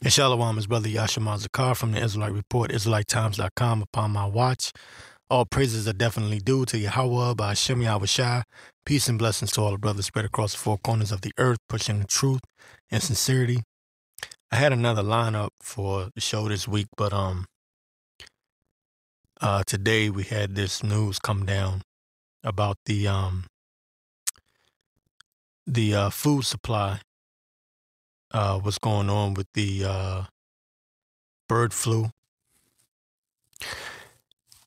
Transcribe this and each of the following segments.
And Shalom is Brother Yashima Zakar from the Israelite Report, IsraeliteTimes.com. Upon my watch, all praises are definitely due to Yahweh by Hashem yahawashi. Peace and blessings to all the brothers spread across the four corners of the earth, pushing the truth and sincerity. I had another lineup for the show this week, but today we had this news come down about the food supply. What's going on with the bird flu.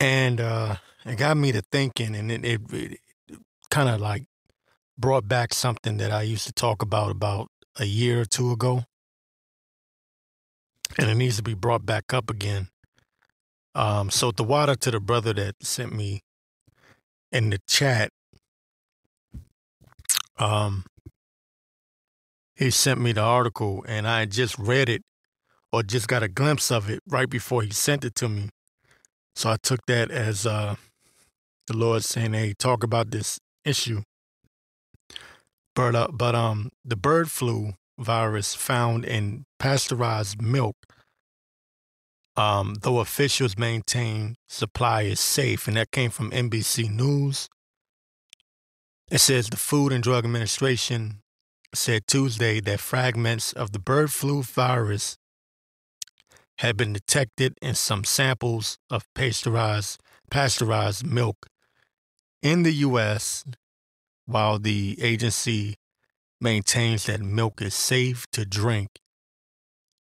And it got me to thinking, and it kind of like brought back something that I used to talk about a year or two ago. And it needs to be brought back up again. So the water to the brother that sent me in the chat, he sent me the article, and I had just read it or just got a glimpse of it right before he sent it to me. So I took that as the Lord saying, hey, talk about this issue. But the bird flu virus found in pasteurized milk, though officials maintain supply is safe, and that came from NBC News. It says the Food and Drug Administration said Tuesday that fragments of the bird flu virus had been detected in some samples of pasteurized milk in the U.S., while the agency maintains that milk is safe to drink.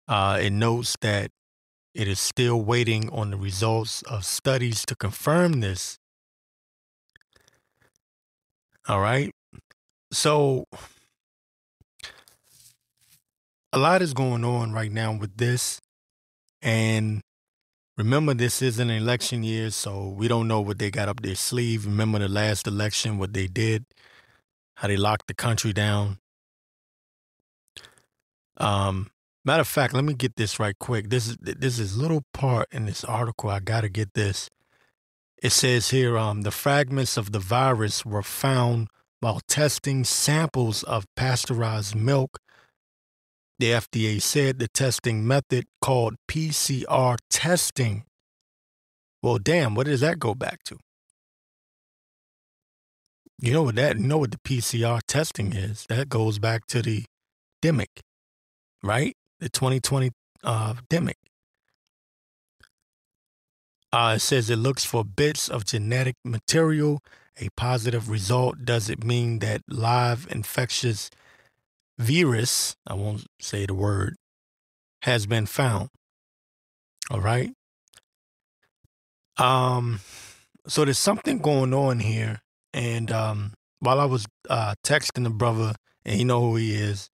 It notes that it is still waiting on the results of studies to confirm this. All right. So a lot is going on right now with this. And remember, this is an election year, so we don't know what they got up their sleeve. Remember the last election, what they did, how they locked the country down. Matter of fact, let me get this right quick. This is little part in this article. I got to get this. It says here, the fragments of the virus were found while testing samples of pasteurized milk. The FDA said the testing method, called PCR testing. Well, damn, what does that go back to? You know what the PCR testing is? That goes back to the demic, right? The 2020 demic. It says it looks for bits of genetic material. A positive result doesn't mean that live infectious virus, I won't say the word, has been found. All right. So there's something going on here. And while I was texting the brother, and you know who he is,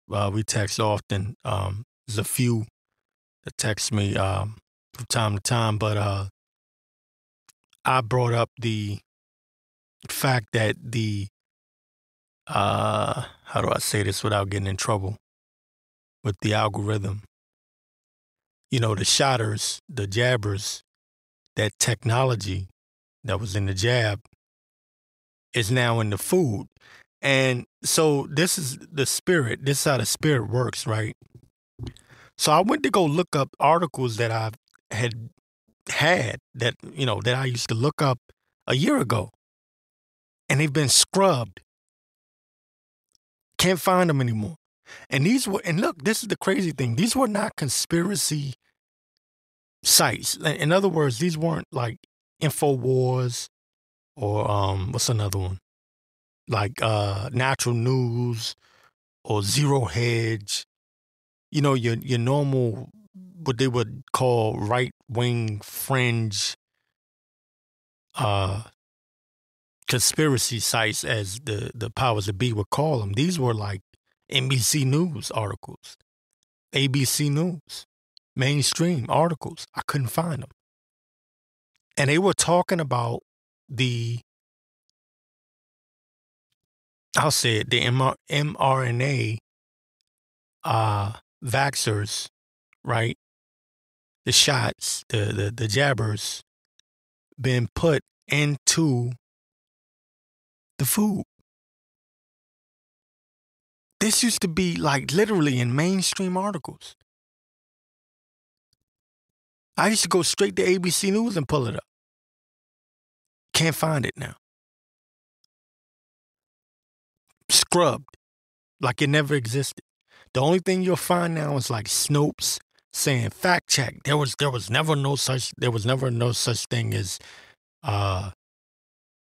we text often. There's a few that text me from time to time, but I brought up the fact that the how do I say this without getting in trouble with the algorithm? You know, the shotters, the jabbers, that technology that was in the jab is now in the food. And so this is the spirit. This is how the spirit works, right? So I went to go look up articles that I had that, that I used to look up a year ago. And they've been scrubbed. Can't find them anymore. And look, this is the crazy thing. These were not conspiracy sites. In other words, these weren't like InfoWars or what's another one? Like Natural News or Zero Hedge. You know, your normal, what they would call right-wing fringe conspiracy sites, as the powers that be would call them. These were like NBC News articles, ABC News, mainstream articles. I couldn't find them. And they were talking about I'll say it, the mRNA vaxxers, right? The shots, the jabbers been put into the food. This used to be like literally in mainstream articles. I used to go straight to ABC News and pull it up. Can't find it now. Scrubbed. Like it never existed. The only thing you'll find now is like Snopes saying fact check. There was never no such thing as uh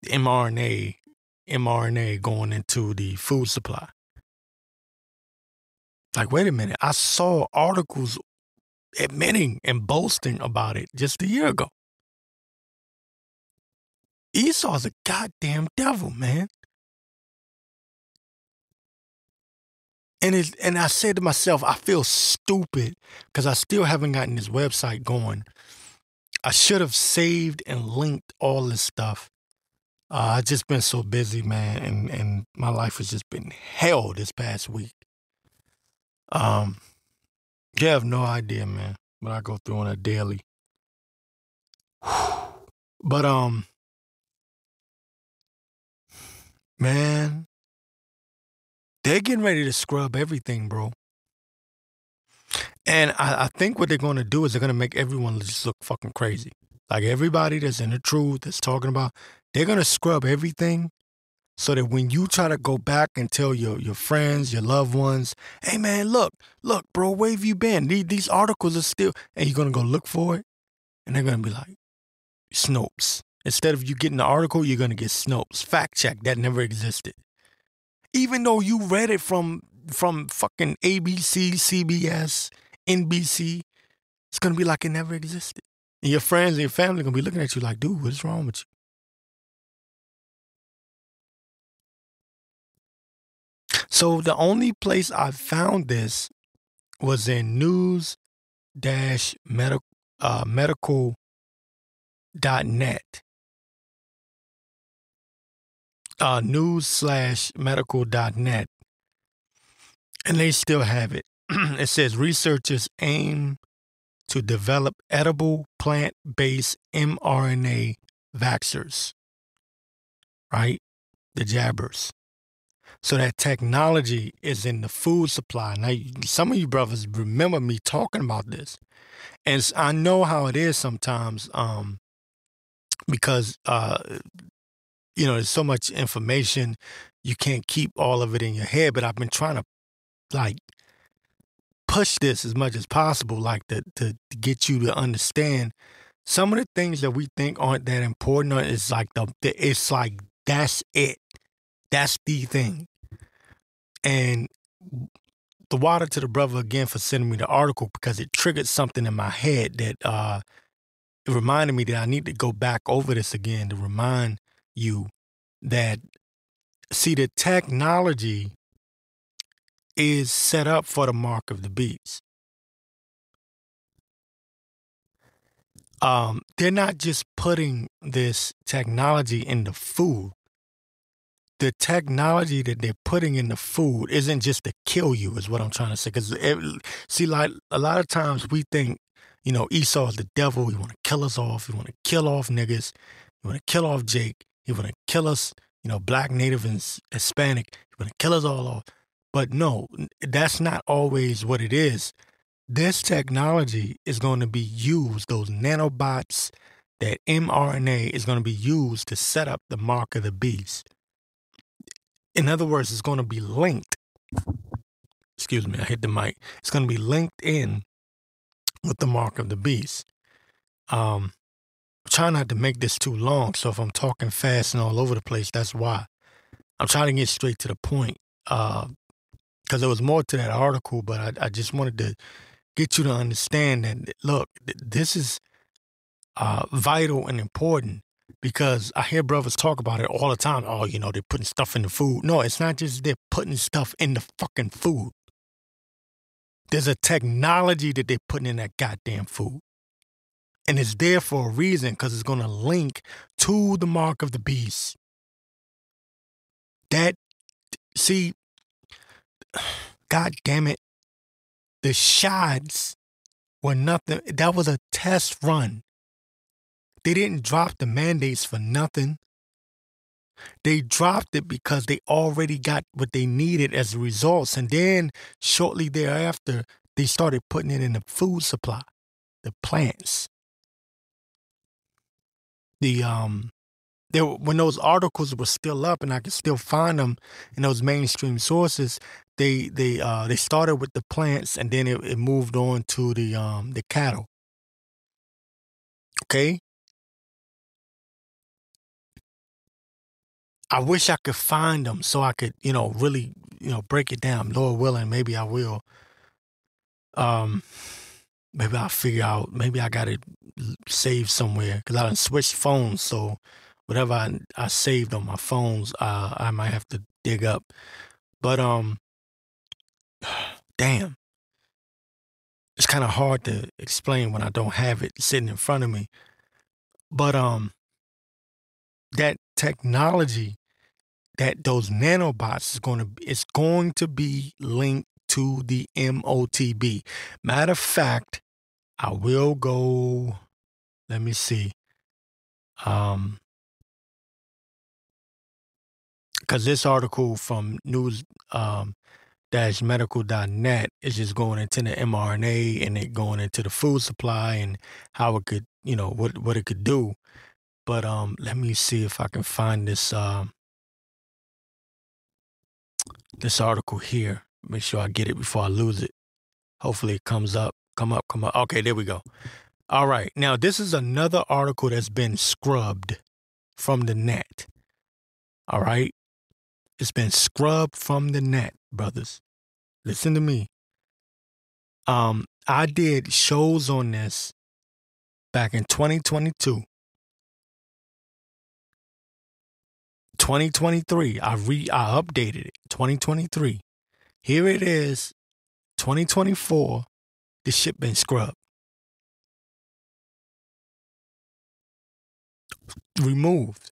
mRNA going into the food supply. Like, wait a minute, I saw articles admitting and boasting about it just a year ago. Esau's a goddamn devil, man. And I said to myself, I feel stupid because I still haven't gotten this website going. I should have saved and linked all this stuff. I've just been so busy, man, and my life has just been hell this past week. You have no idea, man, what I go through on a daily. But man, they're getting ready to scrub everything, bro. And I think what they're going to do is they're going to make everyone just look fucking crazy. Like everybody that's in the truth, that's talking about, they're going to scrub everything so that when you try to go back and tell your friends, your loved ones, hey man, look, bro, where have you been? These articles are still, and you're going to go look for it, and they're going to be like, Snopes. Instead of you getting the article, you're going to get Snopes. Fact check, that never existed. Even though you read it from fucking ABC, CBS, NBC, it's going to be like it never existed. And your friends and your family are going to be looking at you like, dude, what's wrong with you? So the only place I found this was in news-medical.net. News/medical.net. And they still have it. It says researchers aim to develop edible plant-based mRNA vaxxers. Right? The jabbers. So that technology is in the food supply. Now, some of you brothers remember me talking about this. And I know how it is sometimes because, there's so much information. You can't keep all of it in your head. But I've been trying to, like, push this as much as possible, like, to get you to understand some of the things that we think aren't that important. It's like, that's it. That's the thing. And the water to the brother again for sending me the article because it triggered something in my head that it reminded me that I need to go back over this again to remind you that, see, the technology is set up for the mark of the beast. They're not just putting this technology in the food. The technology that they're putting in the food isn't just to kill you, is what I'm trying to say. Because, see, like, a lot of times we think, Esau's the devil. He want to kill us off. He want to kill off niggas. He want to kill off Jake. He want to kill us, black, native, and Hispanic. He want to kill us all off. But no, that's not always what it is. This technology is going to be used, those nanobots, that mRNA is going to be used to set up the mark of the beast. In other words, it's going to be linked. Excuse me, I hit the mic. It's going to be linked in with the mark of the beast. Try not to make this too long, so if I'm talking fast and all over the place, that's why. I'm trying to get straight to the point because there was more to that article, but I just wanted to get you to understand that, look, this is vital and important because I hear brothers talk about it all the time. Oh, they're putting stuff in the food. No, it's not just they're putting stuff in the fucking food. There's a technology that they're putting in that goddamn food. And it's there for a reason because it's going to link to the mark of the beast. See, God damn it, the shots were nothing. That was a test run. They didn't drop the mandates for nothing. They dropped it because they already got what they needed as results. And then shortly thereafter, they started putting it in the food supply. the plants. When those articles were still up and I could still find them in those mainstream sources, they started with the plants and then it moved on to the cattle. Okay. I wish I could find them so I could, really, break it down. Lord willing, maybe I will. Maybe I'll figure out, maybe I got it saved somewhere because I done switched phones. So whatever I saved on my phones, I might have to dig up. But, damn, it's kind of hard to explain when I don't have it sitting in front of me. But, that technology, that those nanobots it's going to be linked to the MOTB. Matter of fact, I will go, let me see. Because this article from news-medical.net is just going into the mRNA and it going into the food supply and how it could, what it could do. But let me see if I can find this this article here. Make sure I get it before I lose it. Hopefully it comes up. Come up. Okay, there we go. All right. Now, this is another article that's been scrubbed from the net. All right. It's been scrubbed from the net, brothers. Listen to me. I did shows on this back in 2022. 2023, I updated it. 2023. Here it is, 2024. This shit been scrubbed. Removed.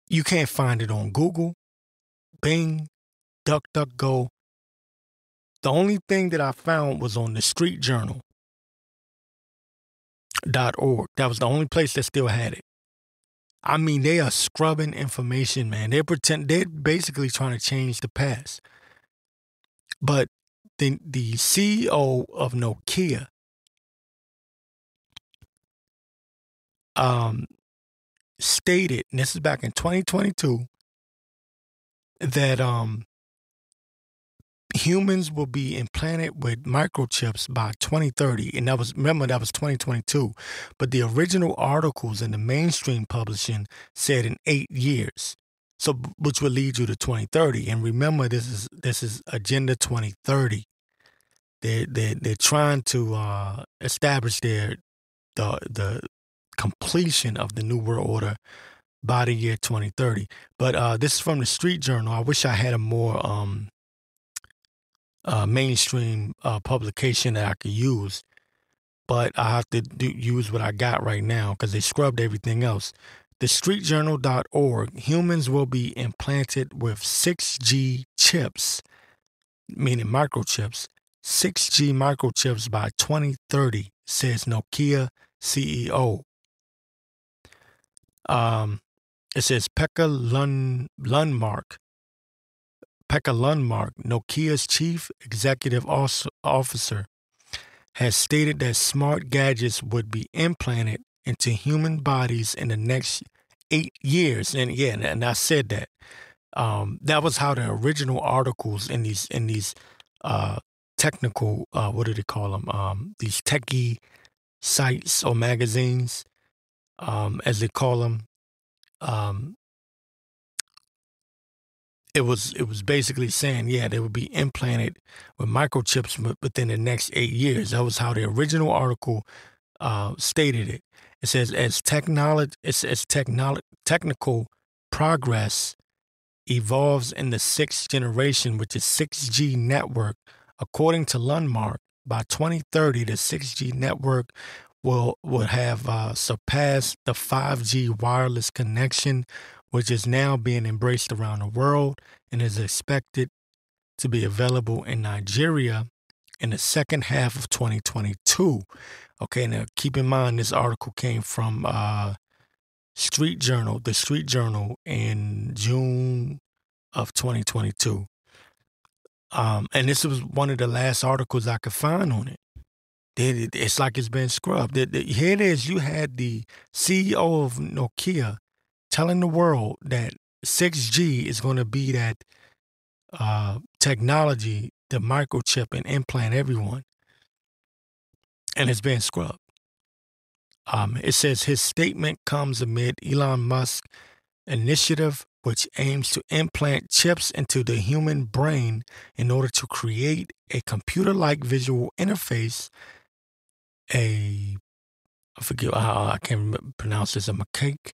You can't find it on Google, Bing, DuckDuckGo. The only thing that I found was on the streetjournal.org. That was the only place that still had it. I mean, they are scrubbing information, man. They're basically trying to change the past. But the CEO of Nokia stated, and this is back in 2022, that humans will be implanted with microchips by 2030. And that was 2022. But the original articles in the mainstream publishing said in 8 years. So, which will lead you to 2030. And remember, this is Agenda 2030. They're trying to establish the completion of the New World Order by the year 2030. But this is from the Street Journal. I wish I had a more mainstream publication that I could use, but I have to use what I got right now because they scrubbed everything else. The streetjournal.org, humans will be implanted with 6G chips, meaning microchips, 6G microchips by 2030, says Nokia CEO. It says Pekka Lundmark, Nokia's chief executive officer, has stated that smart gadgets would be implanted into human bodies in the next 8 years. And yeah, and I said that. That was how the original articles in these technical, what do they call them? These techie sites or magazines, as they call them. It was basically saying, yeah, they would be implanted with microchips within the next 8 years. That was how the original article stated it. It says as technical progress evolves in the sixth generation, which is 6G network, according to Lundmark, by 2030, the 6G network will have surpassed the 5G wireless connection, which is now being embraced around the world and is expected to be available in Nigeria in the second half of 2022. Okay, now keep in mind this article came from the Street Journal in June of 2022. And this was one of the last articles I could find on it. It's like it's been scrubbed. Here it is. You had the CEO of Nokia telling the world that 6G is going to be that technology, the microchip and implant everyone, and it's been scrubbed. It says his statement comes amid Elon Musk's initiative, which aims to implant chips into the human brain in order to create a computer-like visual interface. I forget how I can't pronounce this. A macaque.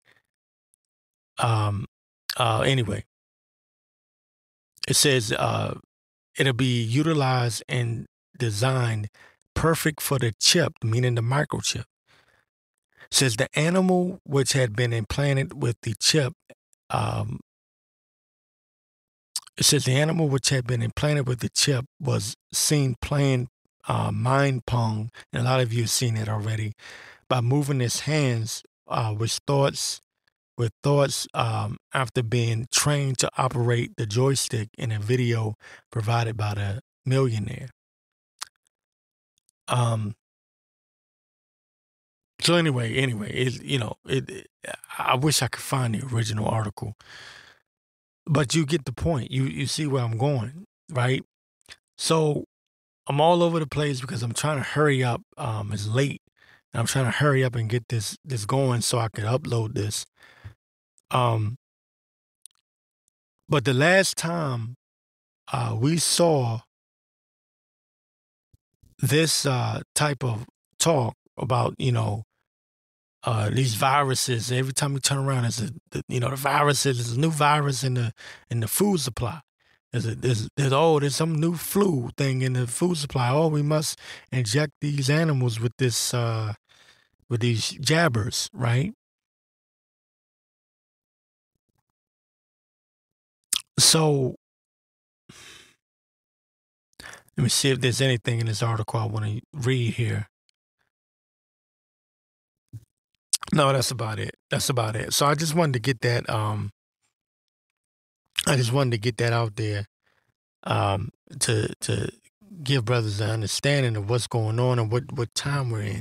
Anyway, it says it'll be utilized and designed perfect for the chip, meaning the microchip. It says the animal which had been implanted with the chip. It says the animal which had been implanted with the chip was seen playing mind pong, and a lot of you have seen it already, by moving his hands with thoughts after being trained to operate the joystick in a video provided by the millionaire. So anyway, I wish I could find the original article, but you get the point. You see where I'm going, right? So I'm all over the place because I'm trying to hurry up. It's late, and I'm trying to hurry up and get this going so I could upload this. But the last time we saw this type of talk about, these viruses, every time you turn around, the viruses, there's a new virus in the food supply. There's some new flu thing in the food supply. Oh, we must inject these animals with this with these jabbers, right? So let me see if there's anything in this article I want to read here. No, that's about it. So I just wanted to get that. I just wanted to get that out there. To give brothers an understanding of what's going on and what time we're in.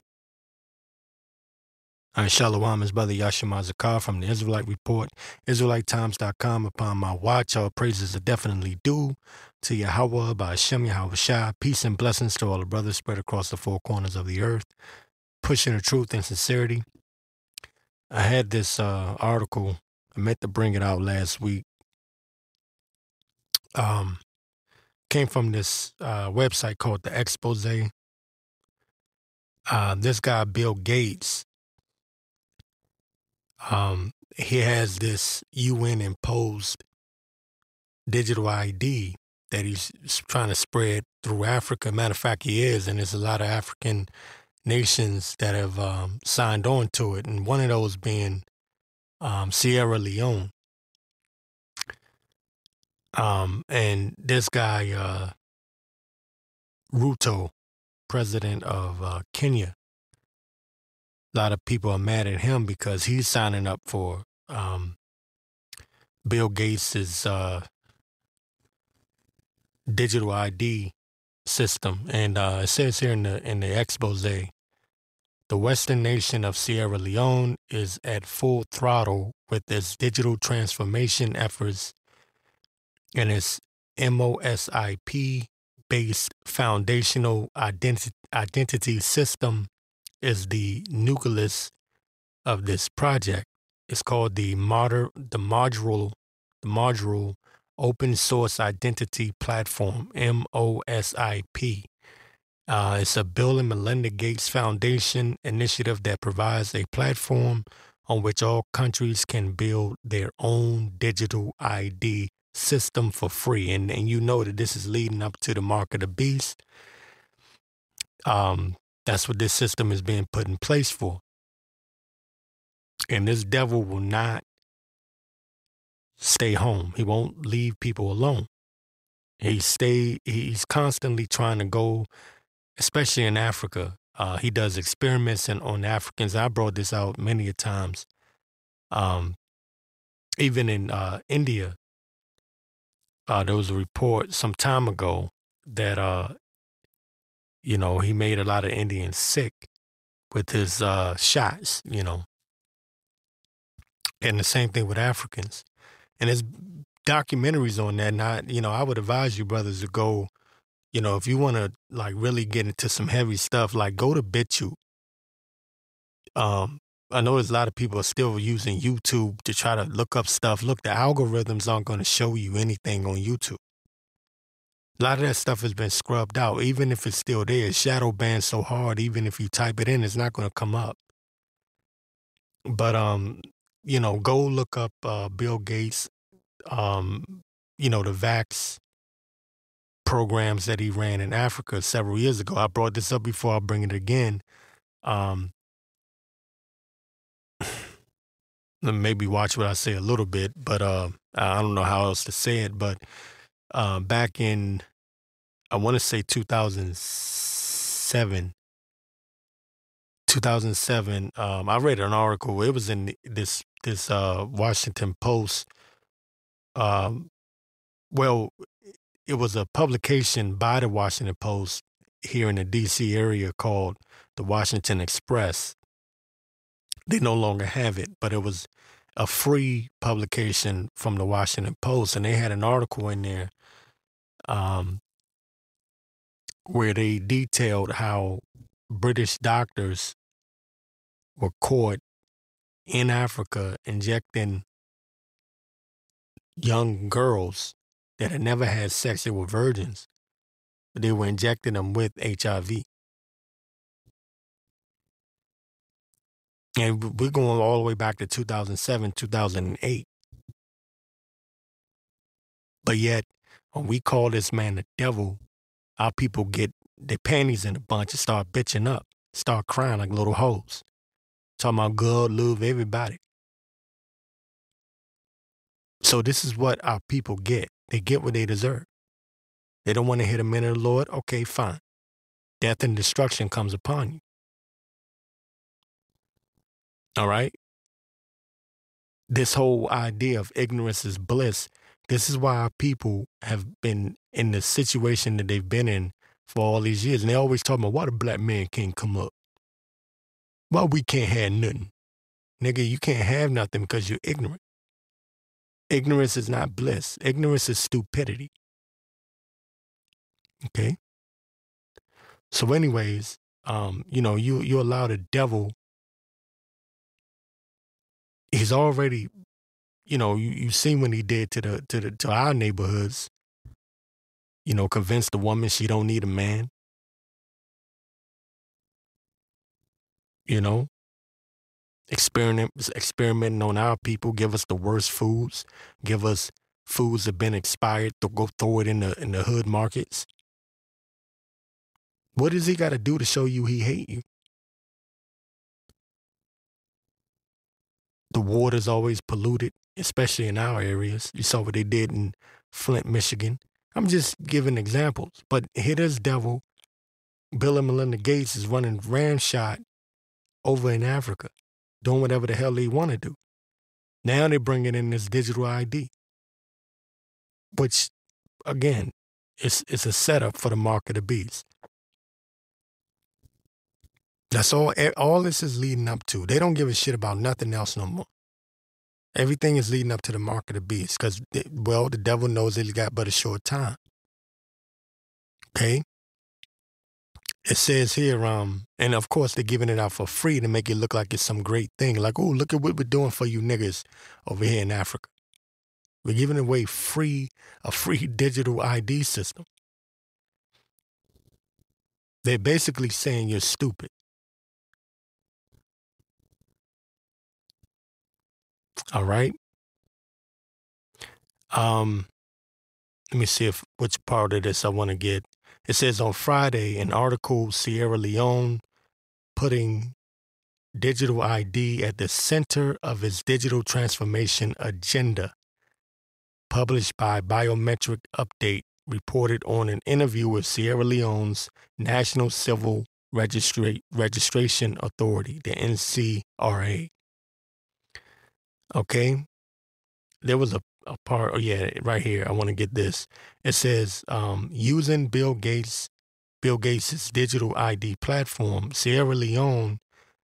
All right, Shalom, his brother Yashima Zakar from the Israelite Report, IsraeliteTimes.com. Upon my watch, all praises are definitely due to Yahweh by Hashem Yahawashi. Peace and blessings to all the brothers spread across the four corners of the earth, pushing the truth and sincerity. I had this article, I meant to bring it out last week. Came from this website called the Expose. This guy, Bill Gates, he has this UN imposed digital ID that he's trying to spread through Africa. Matter of fact, he is, and there's a lot of African nations that have signed on to it, and one of those being Sierra Leone. And this guy, Ruto, president of Kenya, a lot of people are mad at him because he's signing up for Bill Gates's digital ID system. And it says here in the expose, the Western nation of Sierra Leone is at full throttle with its digital transformation efforts, and its MOSIP-based foundational identity system is the nucleus of this project. It's called the modular Open Source Identity Platform, MOSIP. It's a Bill and Melinda Gates Foundation initiative that provides a platform on which all countries can build their own digital ID system for free. And you know that this is leading up to the mark of the beast. That's what this system is being put in place for. And this devil will not stay home. He won't leave people alone. He's constantly trying to go, especially in Africa. He does experiments on Africans. I brought this out many a times. Even in India, there was a report some time ago that he made a lot of Indians sick with his shots, and the same thing with Africans. And there's documentaries on that. And I would advise you brothers to go, if you want to like really get into some heavy stuff, like go to BitChute. I know there's a lot of people are still using YouTube to try to look up stuff. Look, the algorithms aren't going to show you anything on YouTube. A lot of that stuff has been scrubbed out. Even if it's still there, it's shadow banned so hard, even if you type it in, it's not going to come up. But, go look up Bill Gates, the vax programs that he ran in Africa several years ago. I brought this up before, I'll bring it again. Maybe watch what I say a little bit, but I don't know how else to say it. But back in, I want to say 2007, I read an article. It was in this Washington Post. Well, it was a publication by the Washington Post here in the D.C. area called the Washington Express. They no longer have it, but it was a free publication from the Washington Post, and they had an article in there where they detailed how British doctors were caught in Africa injecting young girls that had never had sex. They were virgins, but they were injecting them with HIV. And we're going all the way back to 2007, 2008. But yet, when we call this man the devil, our people get their panties in a bunch and start bitching up, start crying like little hoes. Talking about God love everybody. So this is what our people get. They get what they deserve. They don't want to hear the men of the Lord. Okay, fine. Death and destruction comes upon you. All right? This whole idea of ignorance is bliss. This is why our people have been in the situation that they've been in for all these years. And they always talk about why the black man can't come up. Why we can't have nothing. Nigga, you can't have nothing because you're ignorant. Ignorance is not bliss. Ignorance is stupidity. Okay? So anyways, you allow the devil. He's already, you've seen what he did to our neighborhoods. Convince the woman she don't need a man. Experimenting on our people, give us the worst foods, give us foods that have been expired to go throw it in the hood markets. What does he got to do to show you he hate you? The water's always polluted, especially in our areas. You saw what they did in Flint, Michigan. I'm just giving examples. But here this devil, Bill and Melinda Gates, is running ramshot over in Africa, doing whatever the hell they want to do. Now they're bringing in this digital ID, which, again, it's a setup for the mark of the beast. That's all this is leading up to. They don't give a shit about nothing else no more. Everything is leading up to the mark of the beast because, the devil knows that he got but a short time. Okay? It says here, and of course they're giving it out for free to make it look like it's some great thing. Like, oh, look at what we're doing for you niggas over here in Africa. We're giving away a free digital ID system. They're basically saying you're stupid. All right? Let me see which part of this I want to get. It says on Friday, an article, Sierra Leone putting digital ID at the center of its digital transformation agenda, published by Biometric Update, reported on an interview with Sierra Leone's National Civil Registration Authority, the NCRA. Okay? There was a part, right here, I want to get this. It says, using Bill Gates' Bill Gates' digital ID platform, Sierra Leone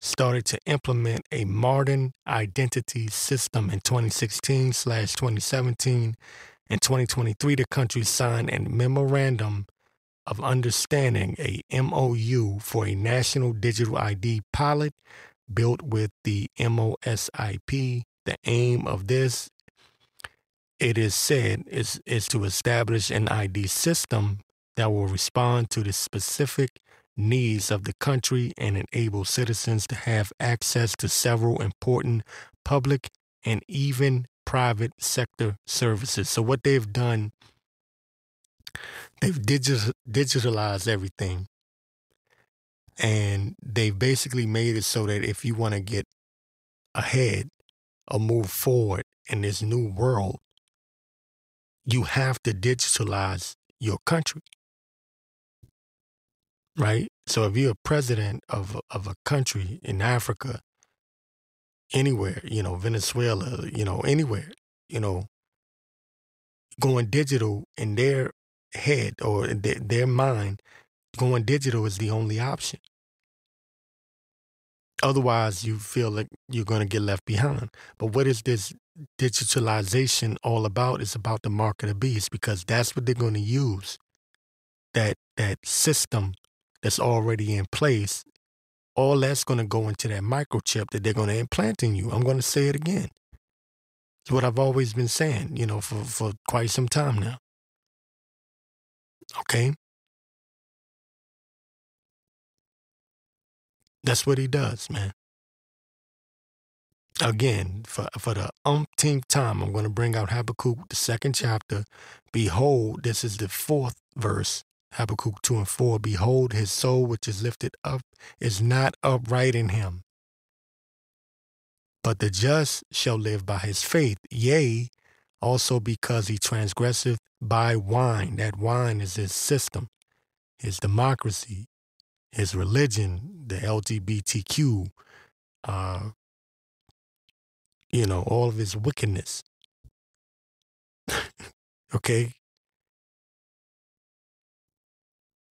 started to implement a modern identity system in 2016/2017. In 2023, the country signed a memorandum of understanding, a MOU, for a national digital ID pilot built with the MOSIP. The aim of this, it is said, is to establish an ID system that will respond to the specific needs of the country and enable citizens to have access to several important public and even private sector services. So what they've done, they've digitalized everything, and they've basically made it so that if you want to get ahead or move forward in this new world, you have to digitalize your country, right? So if you're a president of a country in Africa, anywhere, Venezuela, anywhere, going digital in their head or in their mind, going digital is the only option. Otherwise, you feel like you're going to get left behind. But what is this digitalization all about? It's about the mark of the beast, because that's what they're going to use. That system that's already in place, all that's going to go into that microchip that they're going to implant in you. I'm going to say it again. It's what I've always been saying, for quite some time now. Okay? That's what he does, man. Again, for the umpteenth time, I'm going to bring out Habakkuk, the 2nd chapter. Behold, this is the 4th verse, Habakkuk 2:4. Behold, his soul which is lifted up is not upright in him, but the just shall live by his faith. Yea, also because he transgresseth by wine. That wine is his system, his democracy, his religion, the LGBTQ, all of his wickedness. Okay?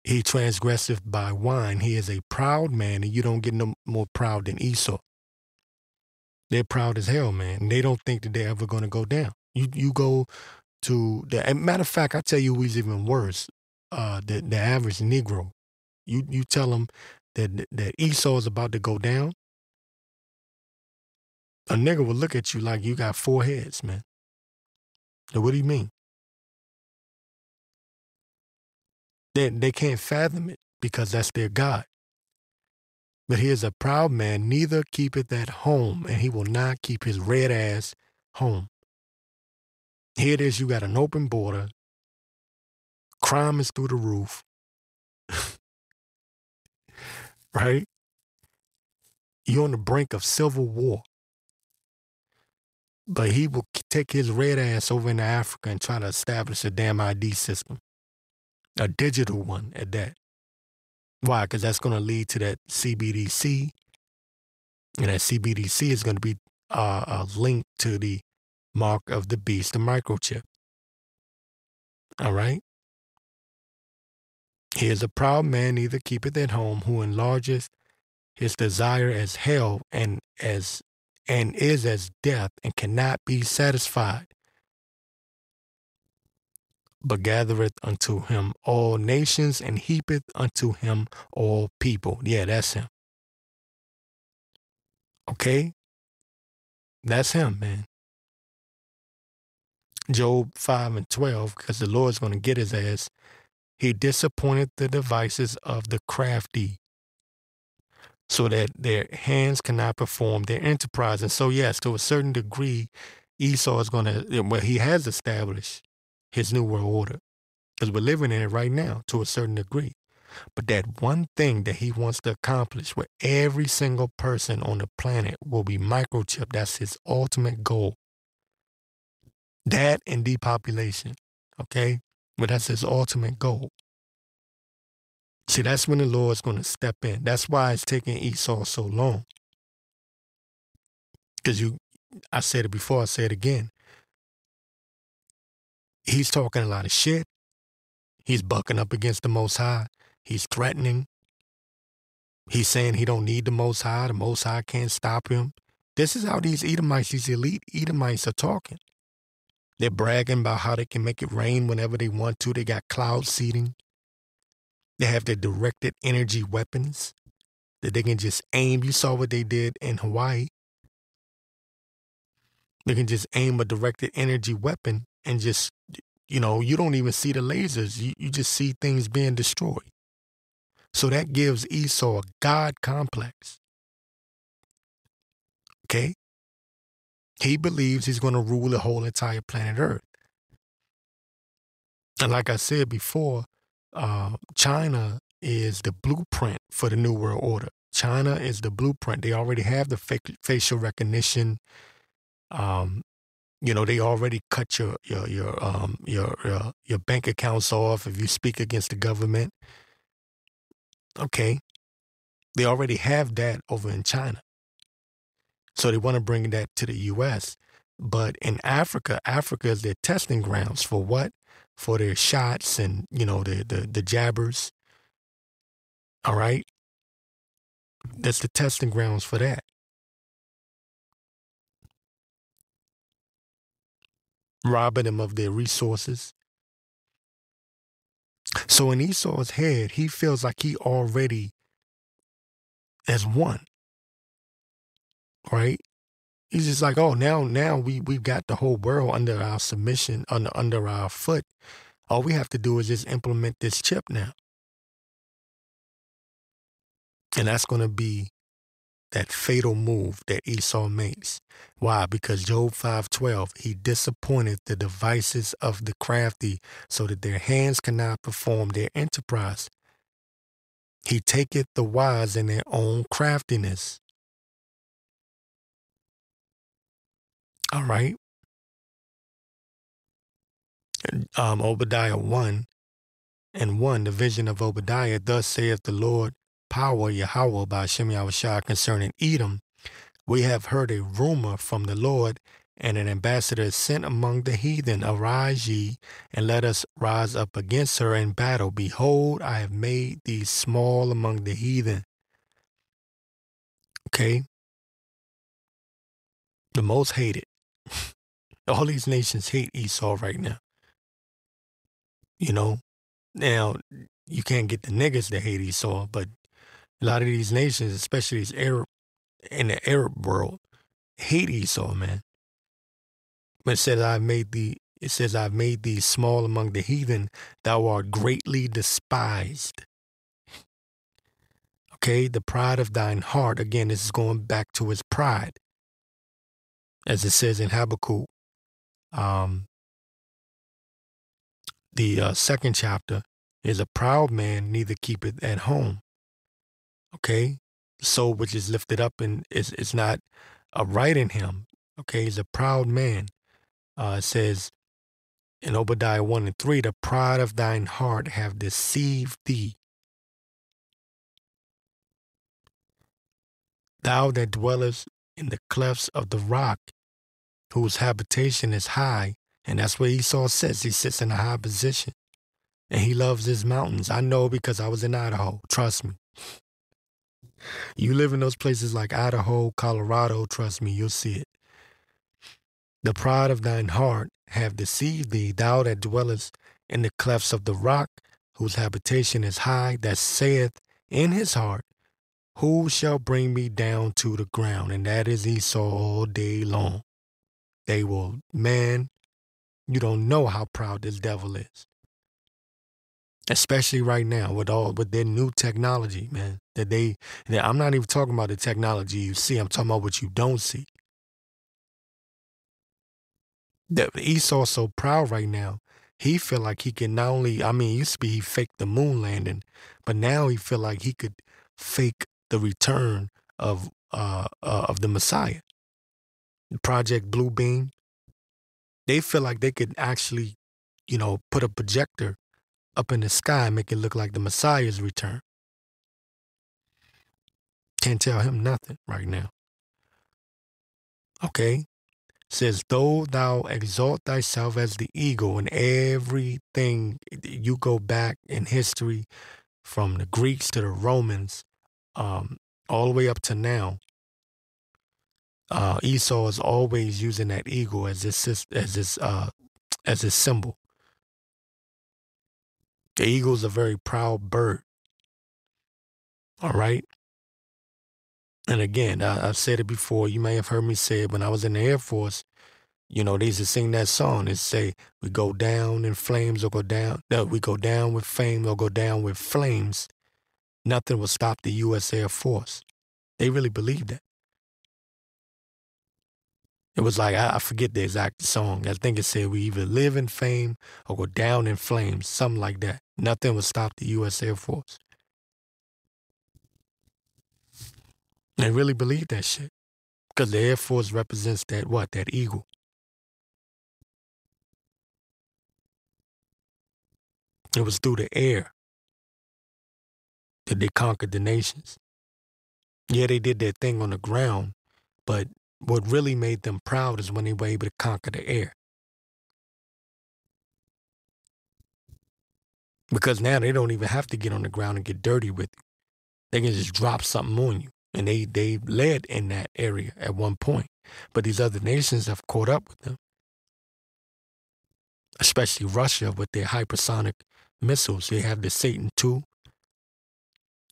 He transgresseth by wine. He is a proud man, and you don't get no more proud than Esau. They're proud as hell, man. And they don't think that they're ever going to go down. You go to the matter of fact, I tell you who's even worse. The average Negro. You tell them that Esau is about to go down, a nigga will look at you like you got 4 heads, man. So what do you mean? They can't fathom it because that's their God. But he is a proud man, neither keepeth at home, and he will not keep his red ass home. Here it is, you got an open border, crime is through the roof, right? You're on the brink of civil war. But he will take his red ass over into Africa and try to establish a damn ID system, a digital one at that. Why? Because that's going to lead to that CBDC, and that CBDC is going to be a link to the mark of the beast, the microchip. All right? He is a proud man, neither keepeth at home, who enlargeth his desire as hell and is as death, and cannot be satisfied, but gathereth unto him all nations, and heapeth unto him all people. Yeah, that's him. Okay? That's him, man. Job 5:12, because the Lord's going to get his ass. He disappointed the devices of the crafty, so that their hands cannot perform their enterprise. And so, yes, to a certain degree, Esau is going to, well, he has established his new world order, because we're living in it right now to a certain degree. But that one thing that he wants to accomplish, where every single person on the planet will be microchipped, that's his ultimate goal. That and depopulation, okay? But that's his ultimate goal. See, that's when the Lord's going to step in. That's why it's taking Esau so long. Because I said it before, I say it again. He's talking a lot of shit. He's bucking up against the Most High. He's threatening. He's saying he don't need the Most High. The Most High can't stop him. This is how these Edomites, these elite Edomites are talking. They're bragging about how they can make it rain whenever they want to. They got cloud seeding. They have their directed energy weapons that they can just aim. You saw what they did in Hawaii. They can just aim a directed energy weapon and just, you don't even see the lasers. You just see things being destroyed. So that gives Esau a God complex. Okay? He believes he's going to rule the whole entire planet Earth. And like I said before, China is the blueprint for the New World Order. China is the blueprint. They already have the facial recognition. They already cut your bank accounts off if you speak against the government. Okay, they already have that over in China. So they want to bring that to the U.S. But in Africa is their testing grounds for what? For their shots and, the jabbers. All right? That's the testing grounds for that. Robbing them of their resources. So in Esau's head, he feels like he already has won. Right? He's just like, oh, now we've got the whole world under our submission, under our foot. All we have to do is just implement this chip now. And that's going to be that fatal move that Esau makes. Why? Because Job 5:12, he disappointed the devices of the crafty so that their hands cannot perform their enterprise. He taketh the wise in their own craftiness. All right. Obadiah 1:1, the vision of Obadiah, thus saith the Lord, power Yahweh by Hashem Yahawashi concerning Edom. We have heard a rumor from the Lord, and an ambassador is sent among the heathen. Arise ye, and let us rise up against her in battle. Behold, I have made thee small among the heathen. Okay? The most hated. All these nations hate Esau right now. Now, you can't get the niggas that hate Esau, but a lot of these nations, especially these in the Arab world, hate Esau, man. But it says, I've made thee small among the heathen. Thou art greatly despised. Okay, the pride of thine heart. Again, this is going back to his pride. As it says in Habakkuk, the second chapter, is a proud man neither keepeth at home. Okay, the soul which is lifted up and is not upright in him. Okay, he's a proud man. It says in Obadiah 1:3, the pride of thine heart have deceived thee. Thou that dwellest in the clefts of the rock, whose habitation is high, and that's where Esau sits. He sits in a high position, and he loves his mountains. I know because I was in Idaho. Trust me. You live in those places like Idaho, Colorado, trust me, you'll see it. The pride of thine heart have deceived thee, thou that dwellest in the clefts of the rock, whose habitation is high, that saith in his heart, who shall bring me down to the ground? And that is Esau all day long. They will, man, you don't know how proud this devil is. Especially right now with their new technology, man. I'm not even talking about the technology you see. I'm talking about what you don't see. Esau's so proud right now. He feel like he can not only, used to be he faked the moon landing, but now he feel like he could fake the return of the Messiah. Project Blue Beam. They feel like they could actually, put a projector up in the sky and make it look like the Messiah's return. Can't tell him nothing right now. Okay. Says, though thou exalt thyself as the eagle, and everything, you go back in history from the Greeks to the Romans, all the way up to now, Esau is always using that eagle as his symbol. The eagle is a very proud bird. All right. And again, I've said it before. You may have heard me say it when I was in the Air Force. You know, they used to sing that song and say, we go down in flames or go down. No, we go down with fame or go down with flames. Nothing will stop the U.S. Air Force. They really believed that. It was like, I forget the exact song. I think it said we either live in fame or go down in flames, something like that. Nothing will stop the U.S. Air Force. They really believed that shit. Because the Air Force represents that eagle. It was through the air that they conquered the nations. Yeah, they did their thing on the ground, but what really made them proud is when they were able to conquer the air. Because now they don't even have to get on the ground and get dirty with you. They can just drop something on you. And they led in that area at one point. But these other nations have caught up with them. Especially Russia with their hypersonic missiles. They have the Satan II.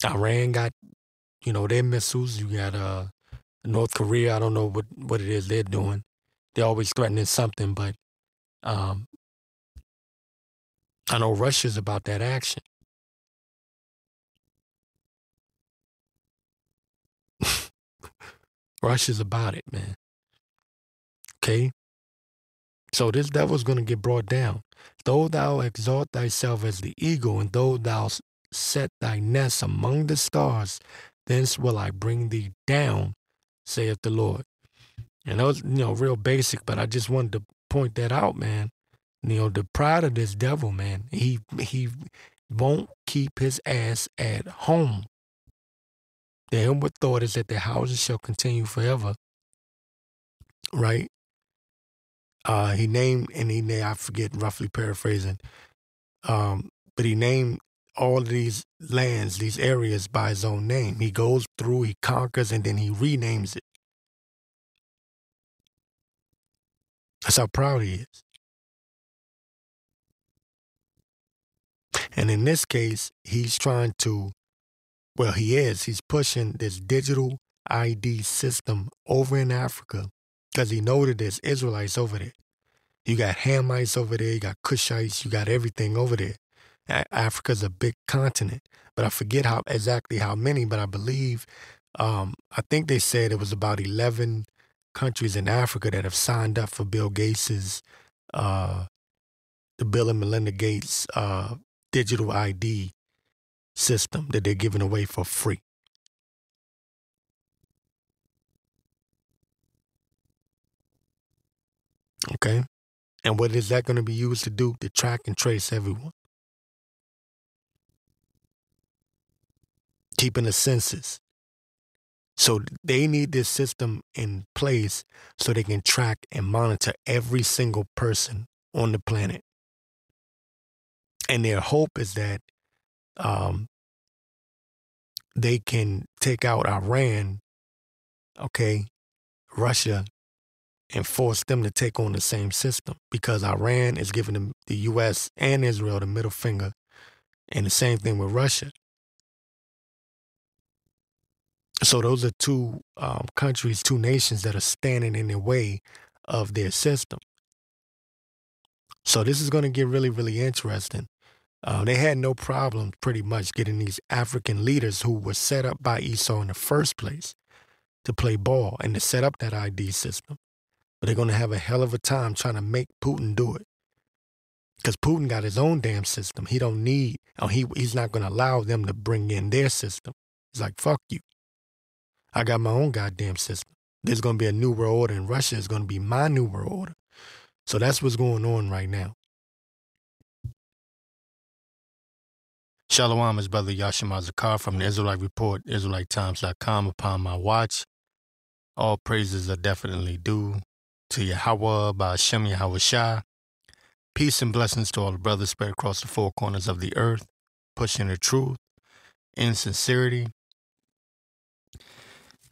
Iran got, their missiles. You got North Korea. I don't know what it is they're doing. They're always threatening something, but I know Russia's about that action. Russia's about it, man. Okay? So this devil's going to get brought down. Though thou exalt thyself as the eagle, and though thou set thy nest among the stars, thence will I bring thee down, saith the Lord. And that was, real basic, but I just wanted to point that out, man. The pride of this devil, man, he won't keep his ass at home. The inward thought is that their houses shall continue forever, right? He named, I forget, roughly paraphrasing, but he named all of these lands, these areas by his own name. He goes through, he conquers, and then he renames it. That's how proud he is. And in this case, he's trying to, he's pushing this digital ID system over in Africa because he know that there's Israelites over there. You got Hamites over there, you got Cushites, you got everything over there. Africa's a big continent, but I forget exactly how many, but I believe, I think they said it was about 11 countries in Africa that have signed up for Bill Gates's, the Bill and Melinda Gates digital ID system that they're giving away for free. Okay? And what is that going to be used to do? To track and trace everyone. Keeping the census. So they need this system in place so they can track and monitor every single person on the planet. And their hope is that they can take out Iran, Russia, and force them to take on the same system because Iran is giving them, the U.S. and Israel, the middle finger, and the same thing with Russia. So those are two countries, two nations that are standing in the way of their system. So this is going to get really, really interesting. They had no problem pretty much getting these African leaders who were set up by Esau in the first place to play ball and to set up that ID system. But they're going to have a hell of a time trying to make Putin do it. Because Putin got his own damn system. He don't need, he's not going to allow them to bring in their system. He's like, fuck you. I got my own goddamn system. There's going to be a new world order, and Russia is going to be my new world order. So that's what's going on right now. Shalom, is Brother Yashima Zakar from the Israelite Report, IsraeliteTimes.com. Upon my watch, all praises are definitely due to Yahweh, Ba'ashem Yahawashi. Peace and blessings to all the brothers spread across the four corners of the earth, pushing the truth, insincerity.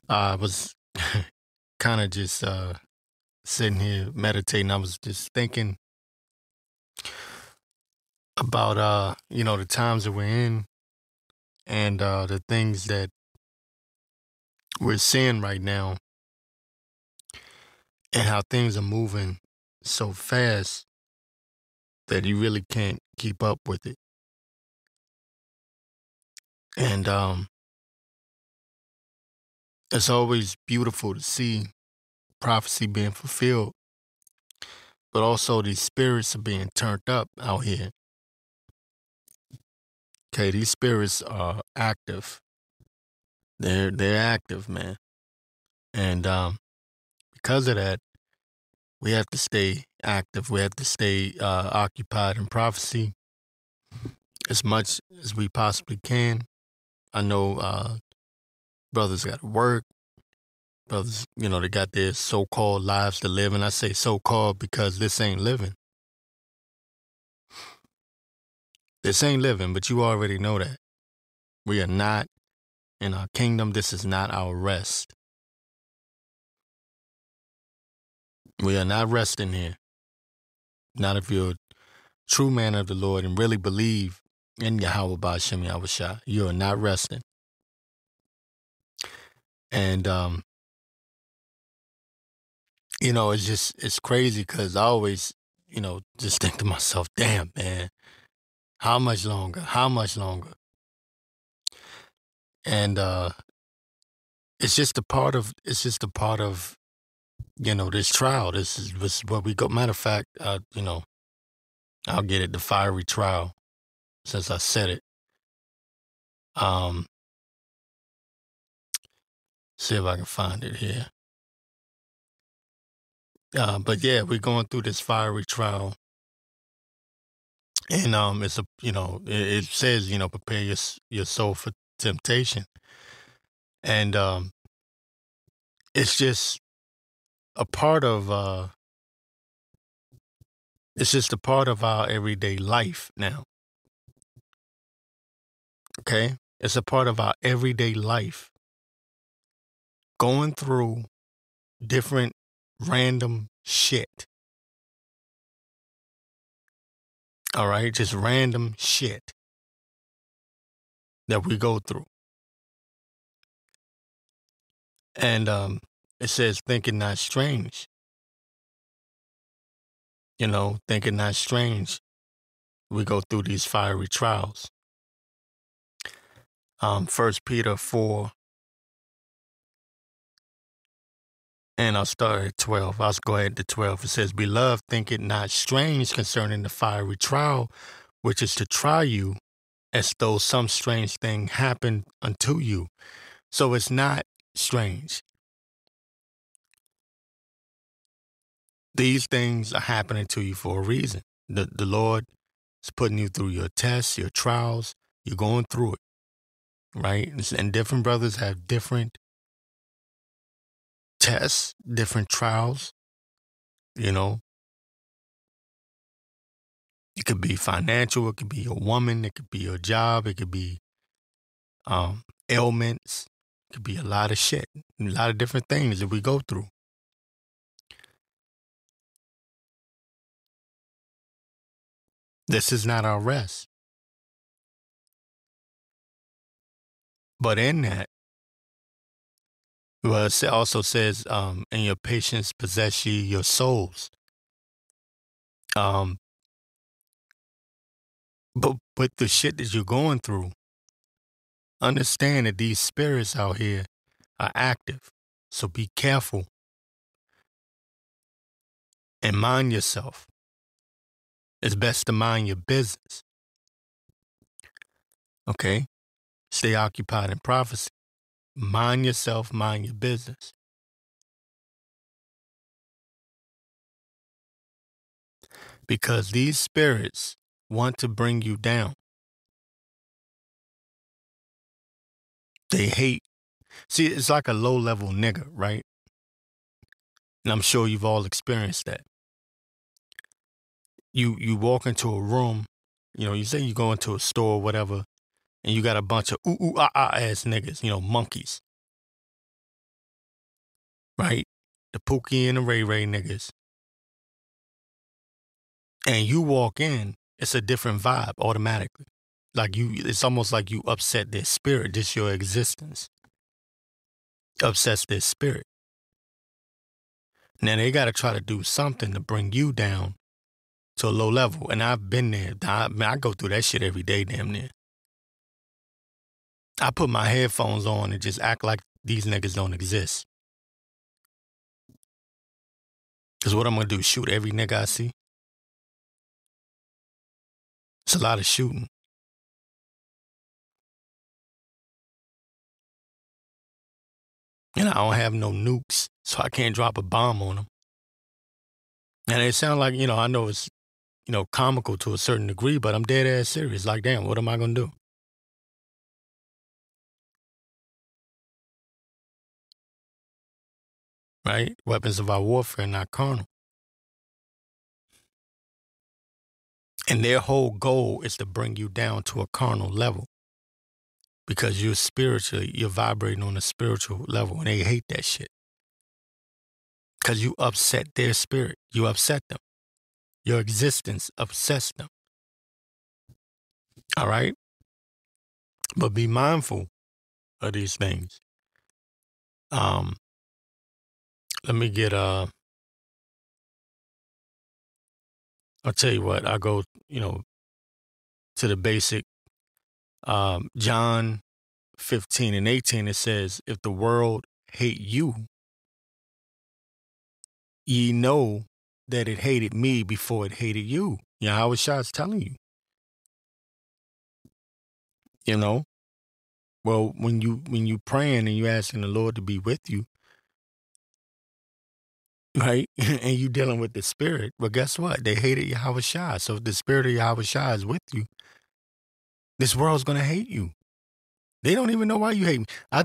I was kind of just sitting here meditating. I was just thinking about the times that we're in and the things that we're seeing right now and how things are moving so fast that you really can't keep up with it. And it's always beautiful to see prophecy being fulfilled, but also these spirits are being turned up out here. Okay, these spirits are active. They're active, man. And because of that, we have to stay active. We have to stay occupied in prophecy as much as we possibly can. I know brothers got to work. Brothers, they got their so-called lives to live. And I say so-called because this ain't living. This ain't living, but you already know that. We are not in our kingdom. This is not our rest. We are not resting here. Not if you're a true man of the Lord and really believe in yahawashi. You are not resting. And, it's crazy because I always, just think to myself, damn, man, how much longer? How much longer? And it's just a part of this trial. This is what we go. Matter of fact, I'll get it, the fiery trial, since I said it. See if I can find it here. But yeah, we're going through this fiery trial. And it's it says, prepare your soul for temptation. And it's just a part of our everyday life now. Okay? It's a part of our everyday life. Going through different random shit. All right? Just random shit that we go through. And it says, think it not strange. Think it not strange. We go through these fiery trials. 1 Peter 4, and I'll start at 12. I'll go ahead to 12. It says, Beloved, think it not strange concerning the fiery trial, which is to try you as though some strange thing happened unto you. So it's not strange. These things are happening to you for a reason. The Lord is putting you through your tests, your trials. You're going through it, right? And different brothers have different tests, different trials. It could be financial. It could be a woman. It could be your job. It could be ailments. It could be a lot of shit, a lot of different things that we go through. This is not our rest. But in that, well, it also says, in your patience possess ye your souls. But with the shit that you're going through, understand that these spirits out here are active. So be careful and mind yourself. It's best to mind your business. Okay? Stay occupied in prophecy. Mind yourself, mind your business. Because these spirits want to bring you down. They hate. See, it's like a low-level nigga, right? And I'm sure you've all experienced that. You walk into a room, you say you go into a store or whatever, and you got a bunch of ass niggas, monkeys, right? The Pookie and the Ray Ray niggas. And you walk in, it's a different vibe automatically. It's almost like you upset their spirit, just your existence. Upsets their spirit. Now they got to try to do something to bring you down to a low level. And I've been there. I go through that shit every day, damn near. I put my headphones on and just act like these niggas don't exist. Because what I'm going to do, shoot every nigga I see? It's a lot of shooting. And I don't have no nukes, so I can't drop a bomb on them. And it sounds like, I know it's, comical to a certain degree, but I'm dead ass serious. Like, damn, what am I going to do? Right? Weapons of our warfare, not carnal. And their whole goal is to bring you down to a carnal level. Because you're vibrating on a spiritual level, and they hate that shit. Because you upset their spirit. You upset them. Your existence upsets them. All right? But be mindful of these things. Let me get, I'll tell you what, I go, to the basic, John 15 and 18, it says, if the world hate you, ye know that it hated me before it hated you. Yahawashi is telling you. Well, when you praying and you asking the Lord to be with you, right, and you dealing with the spirit, well, guess what? They hated Yahawashi. So if the spirit of Yahawashi is with you, this world's gonna hate you. They don't even know why you hate me. I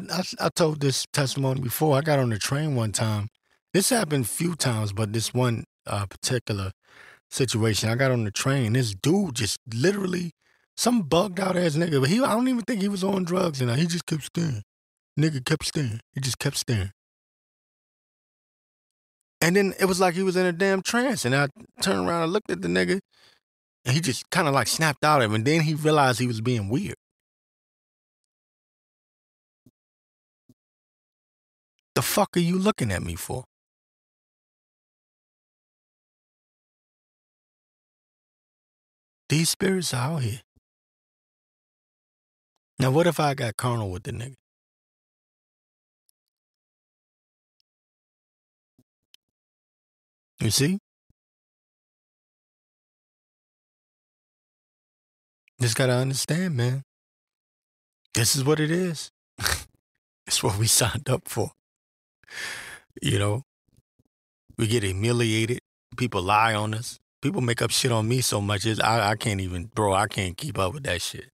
told this testimony before. I got on the train one time. This happened a few times, but this one particular situation, I got on the train. This dude just literally, some bugged out ass nigga, but I don't even think he was on drugs, he just kept staring. Nigga kept staring. He just kept staring. And then it was like he was in a damn trance. And I turned around and looked at the nigga, and he just kind of like snapped out of him. And then he realized he was being weird. The fuck are you looking at me for? These spirits are out here. Now, what if I got carnal with the nigga? You see? Just gotta understand, man. This is what it is. It's what we signed up for. We get humiliated. People lie on us. People make up shit on me so much. I can't even, bro, I can't keep up with that shit.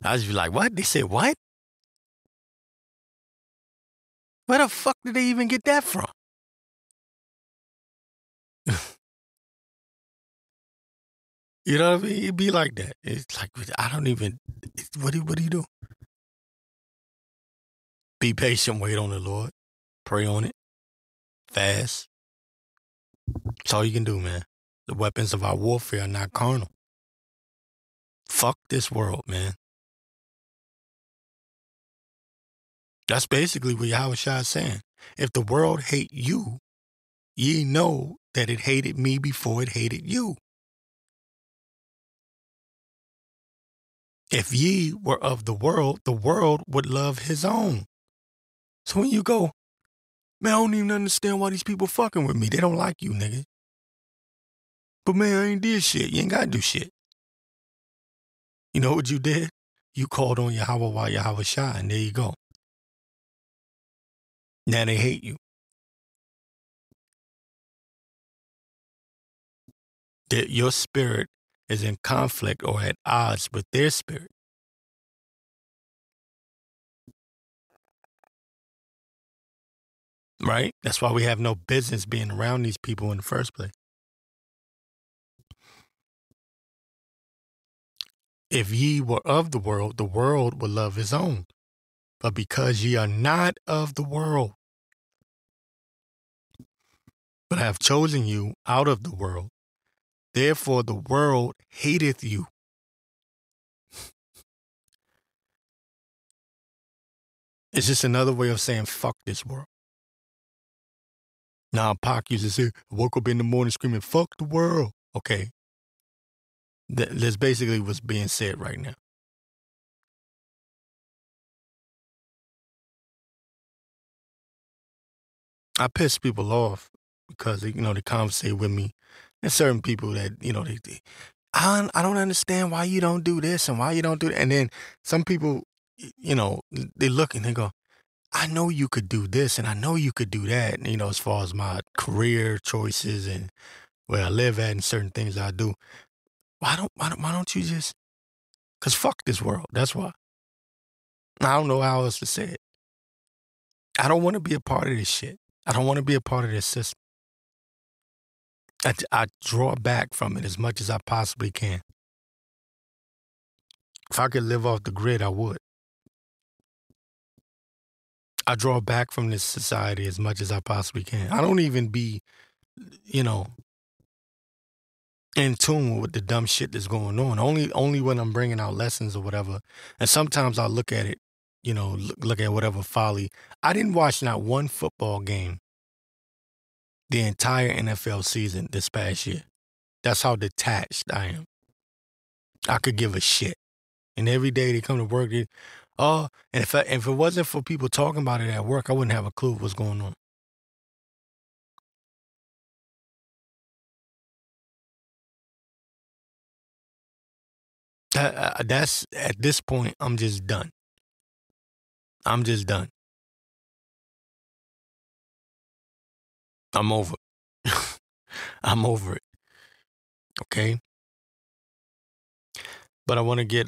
I just be like, what? They said what? Where the fuck did they even get that from? You know what I mean? It'd be like that. It's like, I don't even, what do you do? Be patient, wait on the Lord. Pray on it. Fast. That's all you can do, man. The weapons of our warfare are not carnal. Fuck this world, man. That's basically what Yahawashi is saying. If the world hate you, ye know that it hated me before it hated you. If ye were of the world would love his own. So when you go, man, I don't even understand why these people fucking with me. They don't like you, nigga. But man, I ain't did shit. You ain't gotta do shit. You know what you did? You called on Yahawashi, and there you go. Now they hate you. Your spirit is in conflict or at odds with their spirit. Right? That's why we have no business being around these people in the first place. If ye were of the world would love his own. But because ye are not of the world, but I have chosen you out of the world, therefore the world hateth you. It's just another way of saying fuck this world. Now, Pac used to say, I woke up in the morning screaming, fuck the world. Okay. That's basically what's being said right now. I piss people off because, they conversate with me. There's certain people that, I don't understand why you don't do this and why you don't do that. And then some people, they look and they go, I know you could do this and I know you could do that. And, as far as my career choices and where I live at and certain things I do. Why don't you just, because fuck this world. That's why. I don't know how else to say it. I don't want to be a part of this shit. I don't want to be a part of this system. I draw back from it as much as I possibly can. If I could live off the grid, I would. I draw back from this society as much as I possibly can. I don't even be, in tune with the dumb shit that's going on. Only when I'm bringing out lessons or whatever. And sometimes I'll look at it, look at whatever folly. I didn't watch not one football game the entire NFL season this past year. That's how detached I am. I could give a shit. And every day they come to work, and if it wasn't for people talking about it at work, I wouldn't have a clue what's going on. That's at this point, I'm just done. I'm just done. I'm over. I'm over it. Okay. But I want to get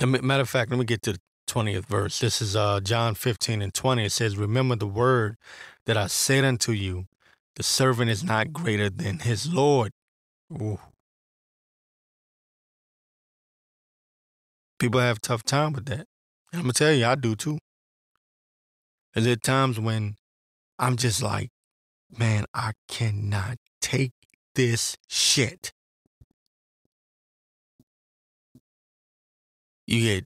matter of fact, let me get to the 20th verse. This is John 15:20. It says, remember the word that I said unto you, the servant is not greater than his Lord. Ooh. People have a tough time with that. And I'm going to tell you, I do too. And there are times when I'm just like, man, I cannot take this shit. You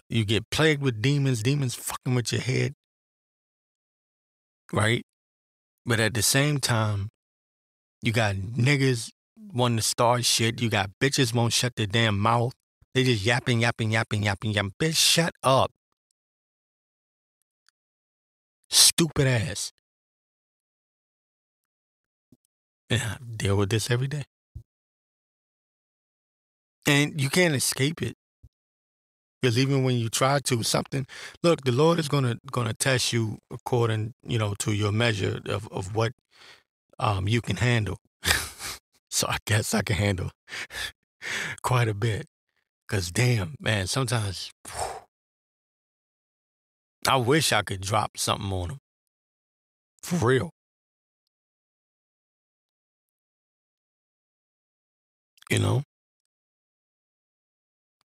get plagued with demons fucking with your head, right? But at the same time, you got niggas wanting to start shit. You got bitches won't shut their damn mouth. They just yapping. Bitch, shut up. Stupid ass. Yeah, I deal with this every day. And you can't escape it. Because even when you try to, look, the Lord is gonna test you according, to your measure of what you can handle. So I guess I can handle quite a bit. Because damn, man, sometimes I wish I could drop something on them. For real.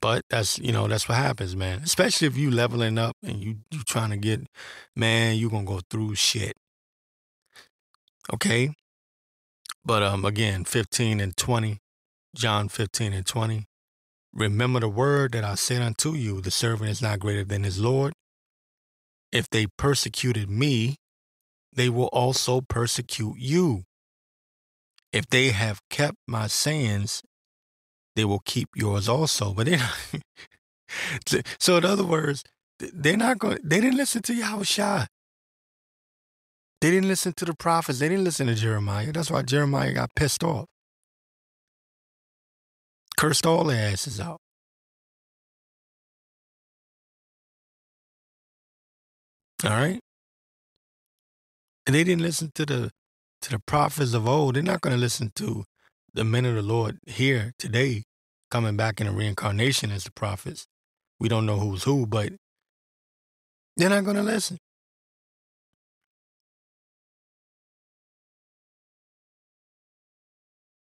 But that's what happens, man. Especially if you leveling up and you trying to get, man, you gonna go through shit. Okay? But again, 15:20, John 15:20. Remember the word that I said unto you, the servant is not greater than his Lord. If they persecuted me, they will also persecute you. If they have kept my sayings, they will keep yours also. But so in other words, they didn't listen to Yahawashi. They didn't listen to the prophets. They didn't listen to Jeremiah. That's why Jeremiah got pissed off. Cursed all their asses out. All right? And they didn't listen to the prophets of old. They're not going to listen to the men of the Lord here today, coming back in a reincarnation as the prophets. We don't know who's who, but they're not going to listen.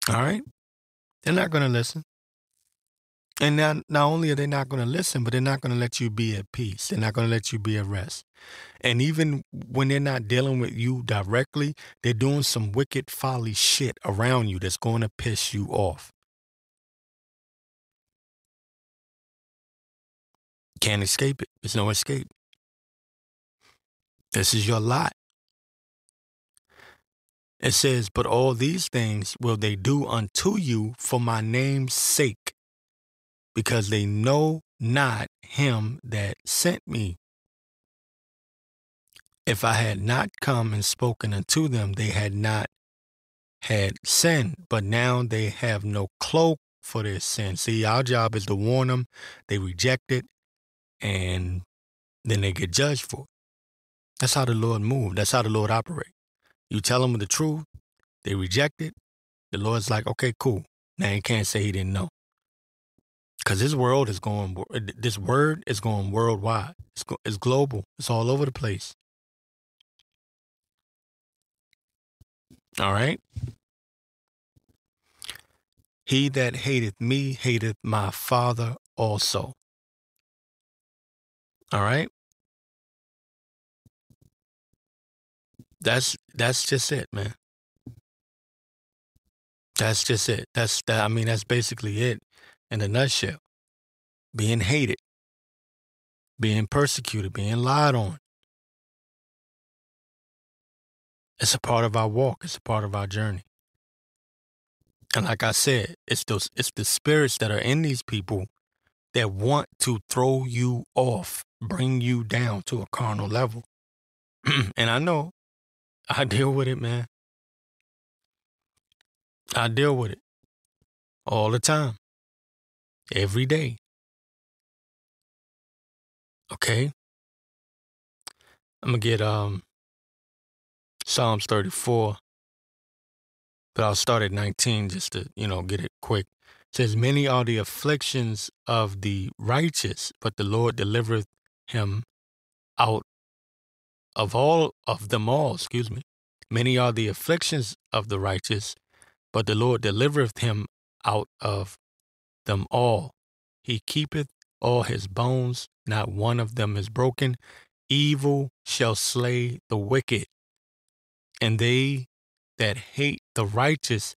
All right? They're not going to listen. And not only are they not going to listen, but they're not going to let you be at peace. They're not going to let you be at rest. And even when they're not dealing with you directly, they're doing some wicked folly shit around you that's going to piss you off. Can't escape it. There's no escape. This is your lot. It says, but all these things will they do unto you for my name's sake, because they know not him that sent me. If I had not come and spoken unto them, they had not had sin, but now they have no cloak for their sin. See, our job is to warn them. They reject it, and then they get judged for it. That's how the Lord moves. That's how the Lord operates. You tell them the truth, they reject it. The Lord's like, okay, cool. Now he can't say he didn't know. Because this word is going worldwide. It's global. It's all over the place. All right? He that hateth me hateth my Father also. All right? That's just it, man. That's just it. That's basically it in a nutshell. Being hated, being persecuted, being lied on. It's a part of our walk. It's a part of our journey. And like I said, it's the spirits that are in these people that want to throw you off, bring you down to a carnal level. And I know I deal with it, man. I deal with it all the time, every day. Okay? I'm going to get Psalms 34, but I'll start at 19 just to, get it quick. It says, many are the afflictions of the righteous, but the Lord delivereth him out of them all. Many are the afflictions of the righteous, but the Lord delivereth him out of them all. He keepeth all his bones, not one of them is broken. Evil shall slay the wicked, and they that hate the righteous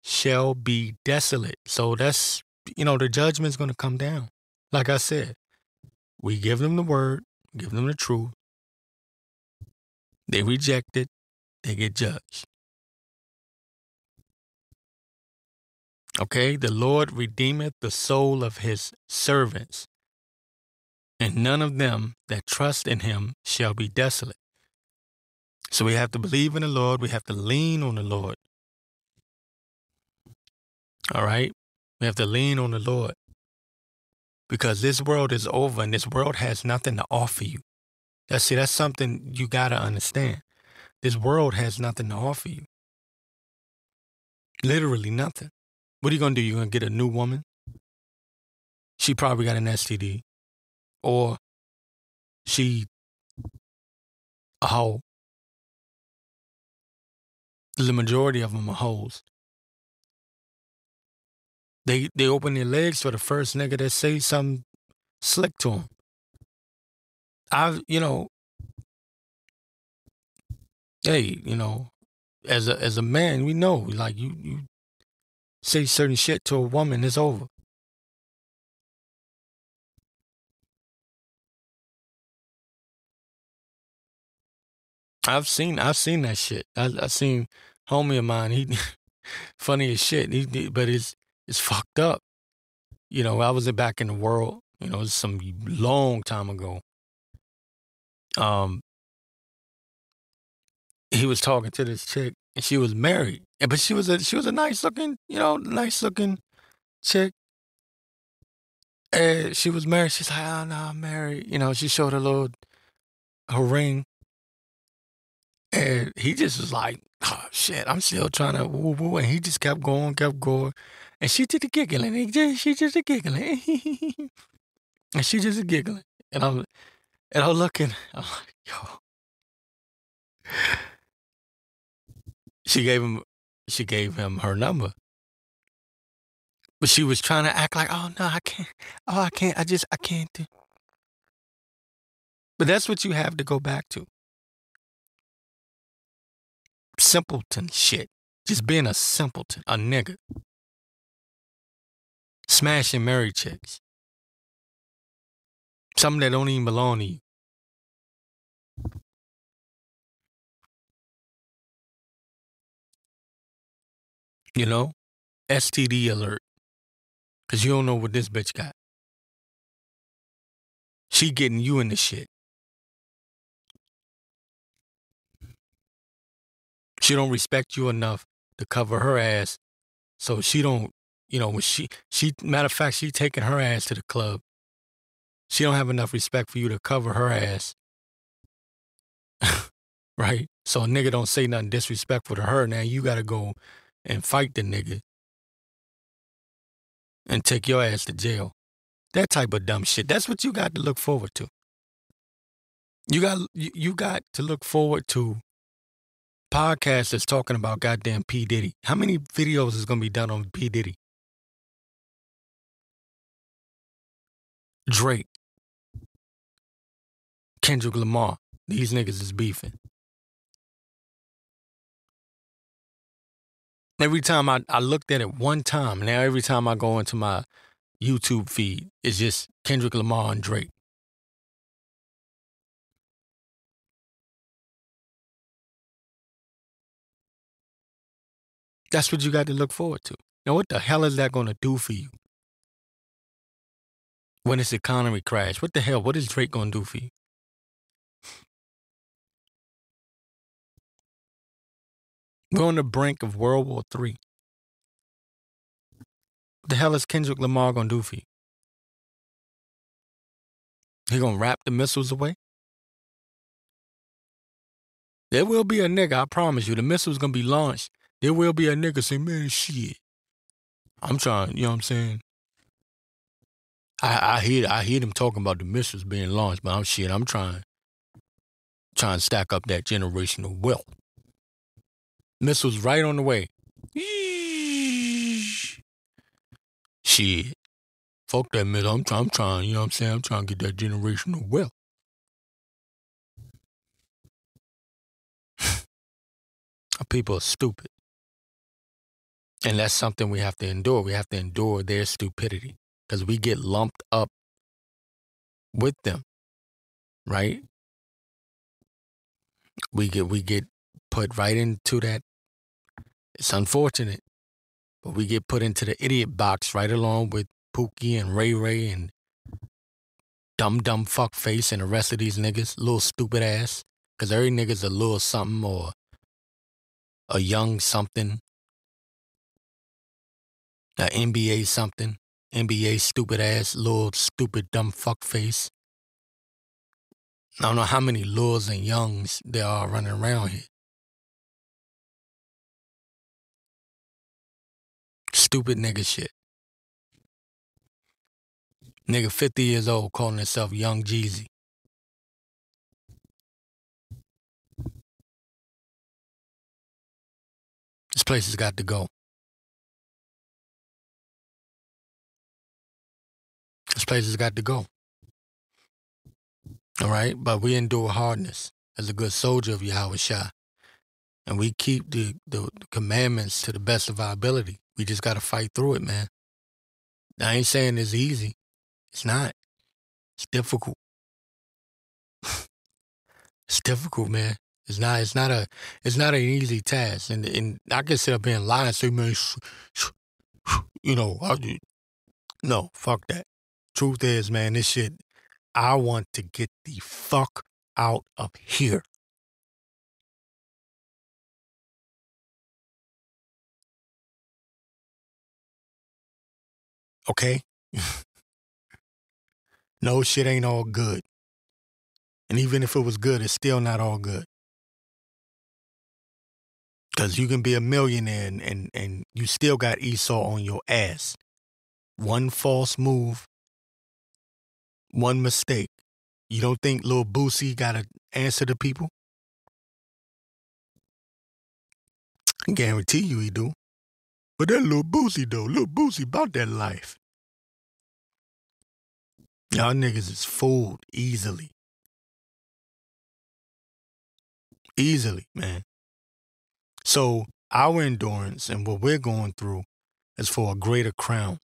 shall be desolate. So that's, the judgment's going to come down. Like I said, we give them the word, give them the truth. They reject it, they get judged. Okay, the Lord redeemeth the soul of his servants, and none of them that trust in him shall be desolate. So we have to believe in the Lord. We have to lean on the Lord. All right? We have to lean on the Lord, because this world is over and this world has nothing to offer you. That's something you got to understand. This world has nothing to offer you. Literally nothing. What are you going to do? You're going to get a new woman? She probably got an STD. Or she a hoe. The majority of them are hoes. They open their legs for the first nigga that say something slick to them. Hey, as a man, we know, like, you say certain shit to a woman, it's over. I've seen that shit. I seen homie of mine. He funny as shit. But it's fucked up. I was back in the world. It was some long time ago. He was talking to this chick, and she was married, but she was a nice looking, chick. And she was married. She's like, oh no, I'm married. She showed her ring. And he just was like, oh, shit, I'm still trying to woo woo. And he just kept going. And she did the giggling. She just a giggling. And she just a giggling. And I'm looking. I'm like, yo. She gave him her number. But she was trying to act like, oh, no, I can't. Oh, I can't. I can't do. But that's what you have to go back to. Simpleton shit. Just being a simpleton, a nigga. Smashing married chicks. Something that don't even belong to you. You know? STD alert. Because you don't know what this bitch got. She getting you in the shit. She don't respect you enough to cover her ass. So she don't, when she matter of fact, she taking her ass to the club. She don't have enough respect for you to cover her ass. Right? So a nigga don't say nothing disrespectful to her. Now you got to go and fight the nigga and take your ass to jail. That type of dumb shit. That's what you got to look forward to. You got to look forward to podcasts that's talking about goddamn P. Diddy. How many videos is going to be done on P. Diddy? Drake. Kendrick Lamar. These niggas is beefing. Every time I looked at it one time, now every time I go into my YouTube feed, it's just Kendrick Lamar and Drake. That's what you got to look forward to. Now, what the hell is that going to do for you when this economy crash? What the hell? What is Drake going to do for you? We're on the brink of World War III. What the hell is Kendrick Lamar going to do for you? He going to wrap the missiles away? There will be a nigga, I promise you. The missile's going to be launched. There will be a nigga say, man, shit. I'm trying, you know what I'm saying? I hear them talking about the missiles being launched, but I'm trying to stack up that generational wealth. Missiles right on the way. Shit. Fuck that missile. I'm trying, you know what I'm saying? I'm trying to get that generational wealth. People are stupid. And that's something we have to endure. We have to endure their stupidity because we get lumped up with them, right? We get put right into that. It's unfortunate, but we get put into the idiot box right along with Pookie and Ray Ray and dumb fuckface and the rest of these niggas, little stupid ass. Because every nigga's a little something or a young something, a NBA something, NBA stupid ass, little stupid dumb fuckface. I don't know how many lures and youngs there are running around here. Stupid nigga shit. Nigga 50 years old calling himself Young Jeezy. This place has got to go. This place has got to go. All right? But we endure hardness as a good soldier of yahawashi. And we keep the commandments to the best of our ability. We just got to fight through it, man. I ain't saying it's easy. It's not. It's difficult. It's difficult, man. It's not an easy task. And I can sit up here and lie and say, man, no, fuck that. Truth is, man, this shit, I want to get the fuck out of here. Okay? No, shit ain't all good. And even if it was good, it's still not all good. Because you can be a millionaire and you still got Esau on your ass. One false move, one mistake. You don't think Lil Boosie got to answer to people? I guarantee you he do. But that little Boosie, though, little Boosie about that life. Y'all niggas is fooled easily. Easily, man. So our endurance and what we're going through is for a greater crown.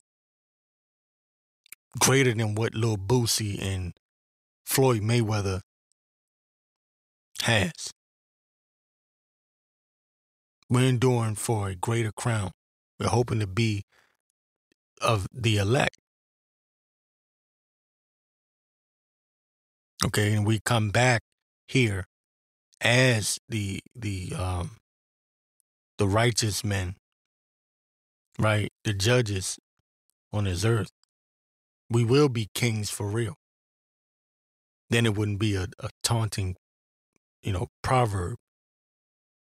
Greater than what Lil Boosie and Floyd Mayweather has. We're enduring for a greater crown. We're hoping to be of the elect. Okay, and we come back here as the righteous men, right? The judges on this earth. We will be kings for real. Then it wouldn't be a taunting, proverb.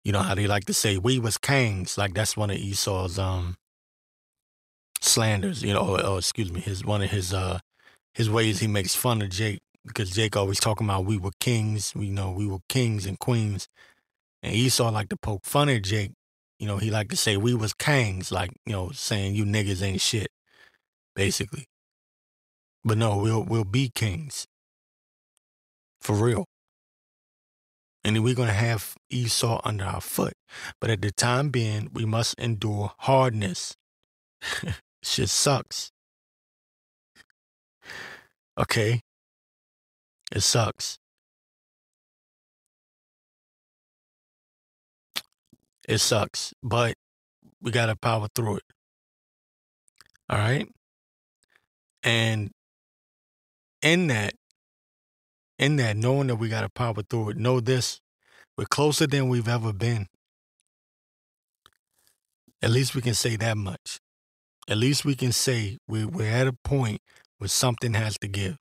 You know how they like to say, we was kings. Like that's one of Esau's slanders, or excuse me, one of his ways he makes fun of Jake, because Jake always talking about we were kings, we were kings and queens. And Esau like to poke fun at Jake. He like to say we was kings, like, saying you niggas ain't shit, basically. But no, we'll be kings. For real. And then we're going to have Esau under our foot. But at the time being, we must endure hardness. Shit sucks. Okay? It sucks. It sucks. But we got to power through it. All right? And in that, knowing that we got to power through it, know this, we're closer than we've ever been. At least we can say that much. At least we can say we're at a point where something has to give.